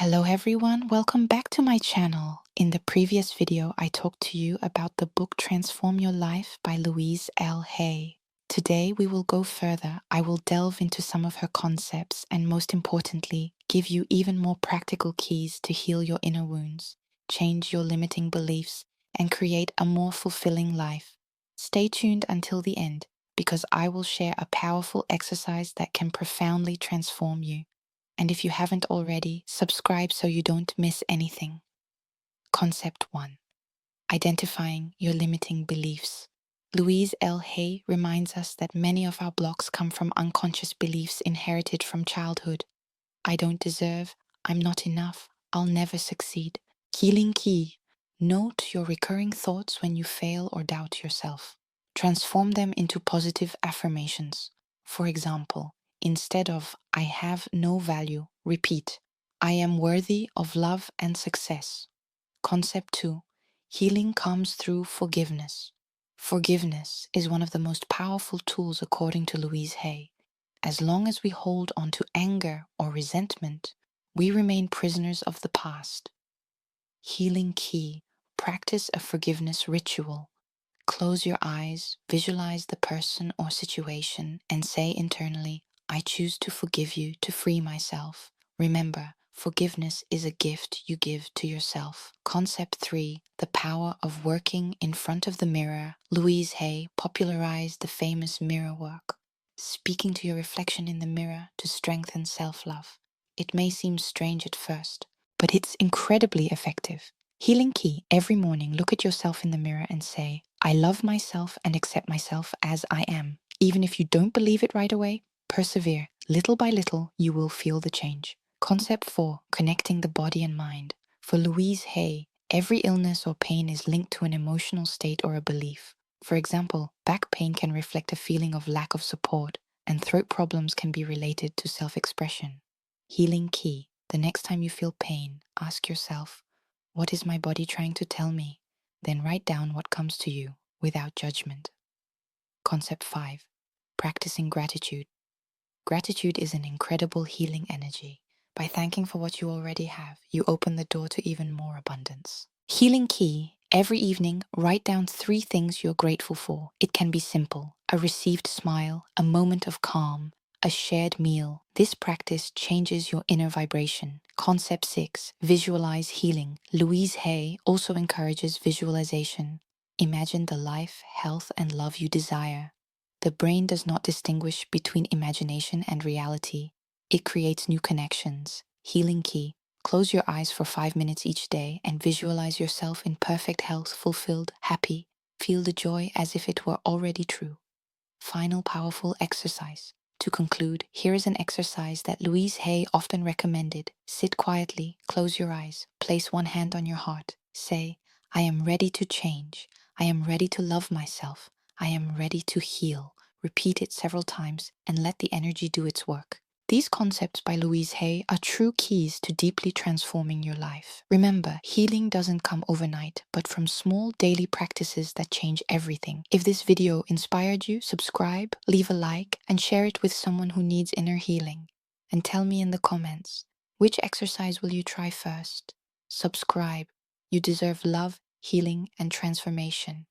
Hello everyone, welcome back to my channel. In the previous video, I talked to you about the book Transform Your Life by Louise L. Hay. Today we will go further. I will delve into some of her concepts and most importantly, give you even more practical keys to heal your inner wounds, change your limiting beliefs, and create a more fulfilling life. Stay tuned until the end because I will share a powerful exercise that can profoundly transform you. And if you haven't already, subscribe so you don't miss anything. Concept 1. Identifying your limiting beliefs. Louise L. Hay reminds us that many of our blocks come from unconscious beliefs inherited from childhood. I don't deserve, I'm not enough, I'll never succeed. Healing key. Note your recurring thoughts when you fail or doubt yourself. Transform them into positive affirmations. For example, instead of I have no value, repeat I am worthy of love and success. Concept 2. Healing comes through forgiveness. Forgiveness is one of the most powerful tools according to Louise Hay. As long as we hold on to anger or resentment, we remain prisoners of the past. Healing key. Practice a forgiveness ritual. Close your eyes, visualize the person or situation, and say internally, I choose to forgive you to free myself. Remember, forgiveness is a gift you give to yourself. Concept 3. The power of working in front of the mirror. Louise Hay popularized the famous mirror work, speaking to your reflection in the mirror to strengthen self-love. It may seem strange at first, but it's incredibly effective. Healing key. Every morning, look at yourself in the mirror and say, I love myself and accept myself as I am. Even if you don't believe it right away, persevere. Little by little, you will feel the change. Concept 4. Connecting the body and mind. For Louise Hay, every illness or pain is linked to an emotional state or a belief. For example, back pain can reflect a feeling of lack of support, and throat problems can be related to self-expression. Healing key. The next time you feel pain, ask yourself, what is my body trying to tell me? Then write down what comes to you without judgment. Concept 5. Practicing gratitude. Gratitude is an incredible healing energy. By thanking for what you already have, you open the door to even more abundance. Healing key. Every evening, write down 3 things you're grateful for. It can be simple: a received smile, a moment of calm, a shared meal. This practice changes your inner vibration. Concept 6. Visualize healing. Louise Hay also encourages visualization. Imagine the life, health, and love you desire. The brain does not distinguish between imagination and reality. It creates new connections. Healing key. Close your eyes for 5 minutes each day and visualize yourself in perfect health, fulfilled, happy. Feel the joy as if it were already true. Final powerful exercise. To conclude, here is an exercise that Louise Hay often recommended. Sit quietly, close your eyes, place one hand on your heart. Say, I am ready to change. I am ready to love myself. I am ready to heal. Repeat it several times and let the energy do its work. These concepts by Louise Hay are true keys to deeply transforming your life. Remember, healing doesn't come overnight, but from small daily practices that change everything. If this video inspired you, subscribe, leave a like, and share it with someone who needs inner healing. And tell me in the comments, which exercise will you try first? Subscribe. You deserve love, healing, and transformation.